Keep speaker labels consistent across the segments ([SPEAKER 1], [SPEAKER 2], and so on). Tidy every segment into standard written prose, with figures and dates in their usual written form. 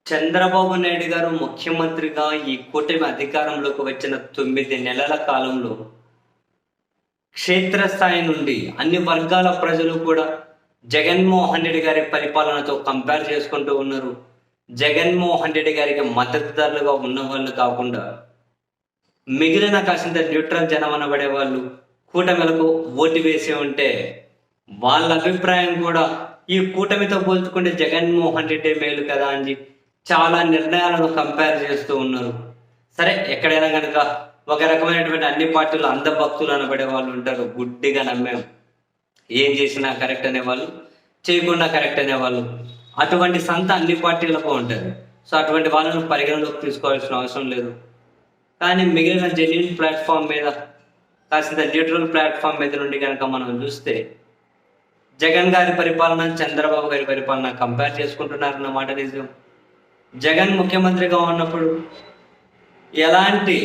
[SPEAKER 1] చంద్రబాబు నాయుడు గారు ముఖ్యమంత్రిగా ఈ కూటమి అధికారంలోకి వచ్చిన 9 నెలల కాలంలో క్షేత్రస్థాయి నుండి అన్ని వర్గాల ప్రజలు కూడా జగన్మోహన్ రెడ్డి గారి పరిపాలనతో కంపేర్ చేసుకుంటూ ఉన్నారు. జగన్మోహన్ రెడ్డి గారికి మద్దతుదారులుగా ఉన్న వాళ్ళు కాకుండా మిగిలిన కాసింత న్యూట్రల్ జనం అనబడే వాళ్ళు కూటమిలకు ఓటు వేసి ఉంటే వాళ్ళ అభిప్రాయం కూడా ఈ కూటమితో పోల్చుకుంటే జగన్మోహన్ రెడ్డి మేలు కదా అని చాలా నిర్ణయాలను కంపేర్ చేస్తూ ఉన్నారు. సరే, ఎక్కడైనా కనుక ఒక రకమైనటువంటి అన్ని పార్టీలు అంధభక్తులు అనబడే వాళ్ళు ఉంటారు. గుడ్డిగా నమ్మేం, ఏం చేసినా కరెక్ట్ అనేవాళ్ళు, చేయకుండా కరెక్ట్ అనేవాళ్ళు. అటువంటి సంత అన్ని పార్టీలకు ఉంటుంది. సో అటువంటి వాళ్ళను పరిగణలోకి తీసుకోవాల్సిన అవసరం లేదు. కానీ మిగిలిన జెన్యున్ ప్లాట్ఫామ్ మీద, కాసింత న్యూట్రల్ ప్లాట్ఫామ్ మీద నుండి కనుక మనం చూస్తే జగన్ గారి పరిపాలన, చంద్రబాబు గారి పరిపాలన కంపేర్ చేసుకుంటున్నారన్నమాట నిజం. జగన్ ముఖ్యమంత్రిగా ఉన్నప్పుడు ఎలాంటి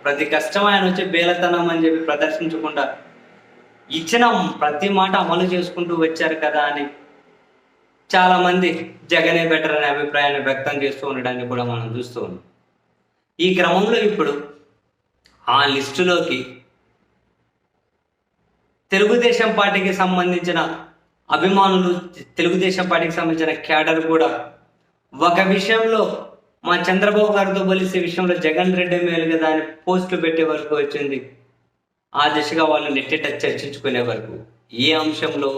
[SPEAKER 1] ప్రతి కష్టం ఆయన వచ్చి బేలతనం అని చెప్పి ప్రదర్శించకుండా ఇచ్చిన ప్రతి మాట అమలు చేసుకుంటూ వచ్చారు కదా అని చాలామంది జగనే బెటర్ అనే అభిప్రాయాన్ని వ్యక్తం చేస్తూ ఉండడాన్ని కూడా మనం చూస్తూ ఉన్నాం. ఈ క్రమంలో ఇప్పుడు ఆ లిస్టులోకి తెలుగుదేశం పార్టీకి సంబంధించిన అభిమానులు, తెలుగుదేశం పార్టీకి సంబంధించిన క్యాడర్ కూడా ఒక విషయంలో మా చంద్రబాబు గారితో పోలిసే విషయంలో జగన్ రెడ్డి మేలు కదా అని పోస్టులు పెట్టే వరకు వచ్చింది. ఆ దిశగా వాళ్ళు నెట్టేట చర్చించుకునే వరకు ఈ అంశంలో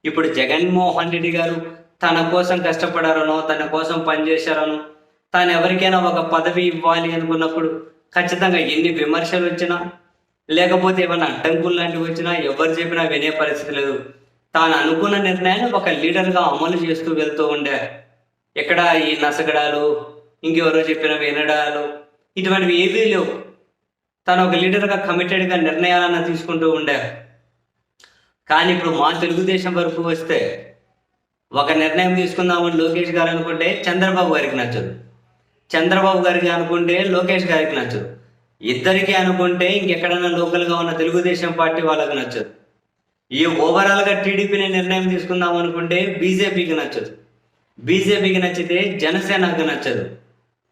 [SPEAKER 1] ఇప్పుడు జగన్మోహన్ రెడ్డి గారు తన కోసం కష్టపడారనో, తన కోసం పనిచేశారనో, తాను ఎవరికైనా ఒక పదవి ఇవ్వాలి అనుకున్నప్పుడు ఖచ్చితంగా ఎన్ని విమర్శలు వచ్చినా, లేకపోతే ఏమైనా అడ్డంకులు లాంటివి వచ్చినా ఎవరు చెప్పినా వినే పరిస్థితి లేదు. తాను అనుకున్న నిర్ణయాన్ని ఒక లీడర్గా అమలు చేస్తూ వెళ్తూ ఉండే. ఎక్కడ ఈ నసగడాలు, ఇంకెవరో చెప్పిన వినడాలు, ఇటువంటివి ఏవీ లేవు. తను ఒక లీడర్గా కమిటెడ్గా నిర్ణయాలను తీసుకుంటూ ఉండే. కానీ ఇప్పుడు మా తెలుగుదేశం వరకు వస్తే ఒక నిర్ణయం తీసుకుందామని లోకేష్ గారు అనుకుంటే చంద్రబాబు గారికి నచ్చదు, చంద్రబాబు గారికి అనుకుంటే లోకేష్ గారికి నచ్చదు, ఇద్దరికి అనుకుంటే ఇంకెక్కడైనా లోకల్గా ఉన్న తెలుగుదేశం పార్టీ వాళ్ళకి నచ్చదు. ఈ ఓవరాల్గా టీడీపీని నిర్ణయం తీసుకుందాం అనుకుంటే బీజేపీకి నచ్చదు, బీజేపీకి నచ్చితే జనసేనకు నచ్చదు.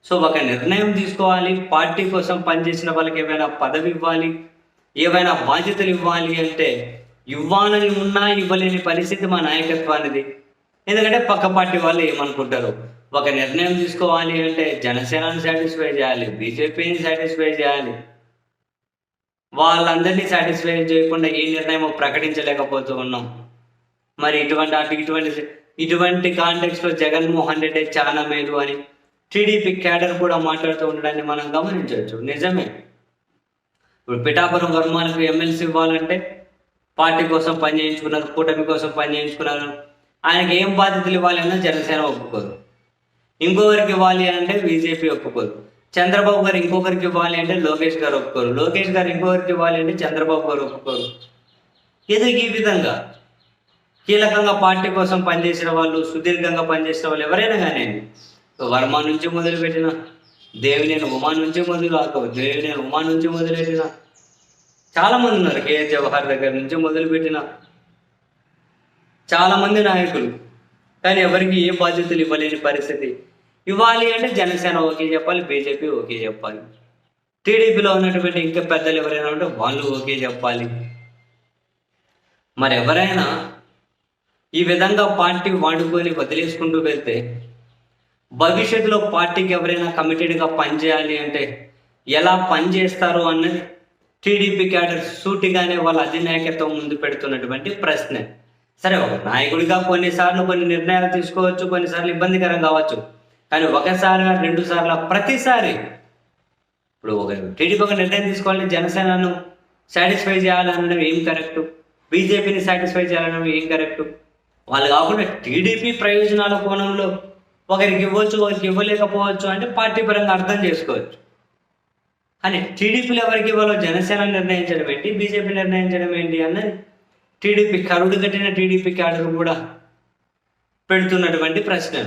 [SPEAKER 1] సో ఒక నిర్ణయం తీసుకోవాలి, పార్టీ కోసం పనిచేసిన వాళ్ళకి ఏమైనా పదవి ఇవ్వాలి, ఏమైనా బాధ్యతలు ఇవ్వాలి అంటే ఇవ్వాలని ఉన్నా ఇవ్వలేని పరిస్థితి మా నాయకత్వానిది. ఎందుకంటే పక్క పార్టీ వాళ్ళు ఏమనుకుంటారు, ఒక నిర్ణయం తీసుకోవాలి అంటే జనసేనని సాటిస్ఫై చేయాలి, బీజేపీని సాటిస్ఫై చేయాలి. వాళ్ళందరినీ సాటిస్ఫై చేయకుండా ఏ నిర్ణయం ప్రకటించలేకపోతూ ఉన్నాం. మరి ఇటువంటి కాంటెక్స్లో జగన్మోహన్ రెడ్డి చాలా మేలు అని టీడీపీ క్యాడర్ కూడా మాట్లాడుతూ ఉండడాన్ని మనం గమనించవచ్చు. నిజమే, ఇప్పుడు పిఠాపురం వర్మాలకు ఎమ్మెల్సీ ఇవ్వాలంటే పార్టీ కోసం పనిచేయించుకున్నారు, కూటమి కోసం పనిచేయించుకున్నారు. ఆయనకి ఏం బాధ్యతలు ఇవ్వాలి అన్నా జనసేన ఒప్పుకోరు, ఇంకొకరికి ఇవ్వాలి అంటే బీజేపీ ఒప్పుకోరు, చంద్రబాబు గారు ఇంకొకరికి ఇవ్వాలి అంటే లోకేష్ గారు ఒప్పుకోరు, లోకేష్ గారు ఇంకొకరికి ఇవ్వాలి అంటే చంద్రబాబు గారు ఒప్పుకోరు. ఎందుకు ఈ విధంగా కీలకంగా పార్టీ కోసం పనిచేసిన వాళ్ళు, సుదీర్ఘంగా పనిచేసిన వాళ్ళు ఎవరైనా కానీ, వర్మ నుంచి మొదలుపెట్టిన, దేవినేని ఉమా నుంచి మొదలుపెట్టిన చాలామంది ఉన్నారు. కేఎస్ జవహర్ దగ్గర నుంచి మొదలుపెట్టిన చాలామంది నాయకులు. కానీ ఎవరికి ఏ బాధ్యతలు ఇవ్వలేని పరిస్థితి. ఇవ్వాలి అంటే జనసేన ఓకే చెప్పాలి, బీజేపీ ఓకే చెప్పాలి, టీడీపీలో ఉన్నటువంటి ఇంకా పెద్దలు ఎవరైనా ఉంటే వాళ్ళు ఓకే చెప్పాలి. మరి ఎవరైనా ఈ విధంగా పార్టీ వాడుకొని వదిలేసుకుంటూ వెళ్తే భవిష్యత్తులో పార్టీకి ఎవరైనా కమిటెడ్గా పనిచేయాలి అంటే ఎలా పనిచేస్తారు అన్నది టీడీపీ క్యాడర్ సూటిగానే వాళ్ళ అధినాయకత్వం ముందు పెడుతున్నటువంటి ప్రశ్న. సరే, ఒక నాయకుడిగా కొన్నిసార్లు కొన్ని నిర్ణయాలు తీసుకోవచ్చు, కొన్నిసార్లు ఇబ్బందికరం కావచ్చు. కానీ ఒకసారి, 2 సార్లు, ప్రతిసారి ఇప్పుడు ఒక టీడీపీ ఒక నిర్ణయం తీసుకోవాలంటే జనసేనను సాటిస్ఫై చేయాలనడం ఏం కరెక్టు, బీజేపీని సాటిస్ఫై చేయాలనడం ఏం కరెక్టు? వాళ్ళు కాకుండా టీడీపీ ప్రయోజనాల కోణంలో ఒకరికి ఇవ్వచ్చు, ఒకరికి ఇవ్వలేకపోవచ్చు అంటే పార్టీ పరంగా అర్థం చేసుకోవచ్చు. కానీ టీడీపీలో ఎవరికి ఇవ్వాలో జనసేన నిర్ణయించడం ఏంటి, బీజేపీ నిర్ణయించడం ఏంటి అన్నది టీడీపీ కరుడు కట్టిన టీడీపీ క్యాడర్ కూడా పెడుతున్నటువంటి ప్రశ్న.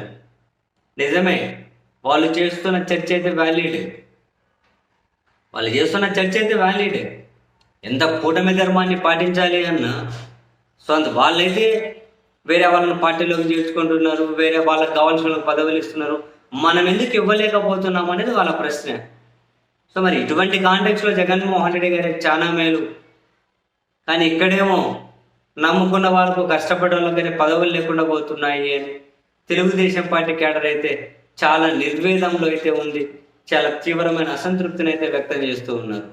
[SPEAKER 1] నిజమే, వాళ్ళు చేస్తున్న చర్చ అయితే వ్యాలిడే, ఎంత కూటమి ధర్మాన్ని పాటించాలి అన్నా సొంత వాళ్ళైతే వేరే వాళ్ళని పార్టీలోకి చేర్చుకుంటున్నారు, వేరే వాళ్ళకి కావాల్సిన పదవులు ఇస్తున్నారు, మనం ఎందుకు ఇవ్వలేకపోతున్నాం అనేది వాళ్ళ ప్రశ్న. సో మరి ఇటువంటి కాంటెక్స్లో జగన్మోహన్ రెడ్డి గారికి చాలా మేలు, కానీ ఇక్కడేమో నమ్ముకున్న వాళ్ళకు కష్టపడే వాళ్ళకైతే పదవులు లేకుండా పోతున్నాయి అని తెలుగుదేశం పార్టీ క్యాడర్ అయితే చాలా నిర్వేదంలో అయితే ఉంది, చాలా తీవ్రమైన అసంతృప్తిని అయితే వ్యక్తం చేస్తూ ఉన్నారు.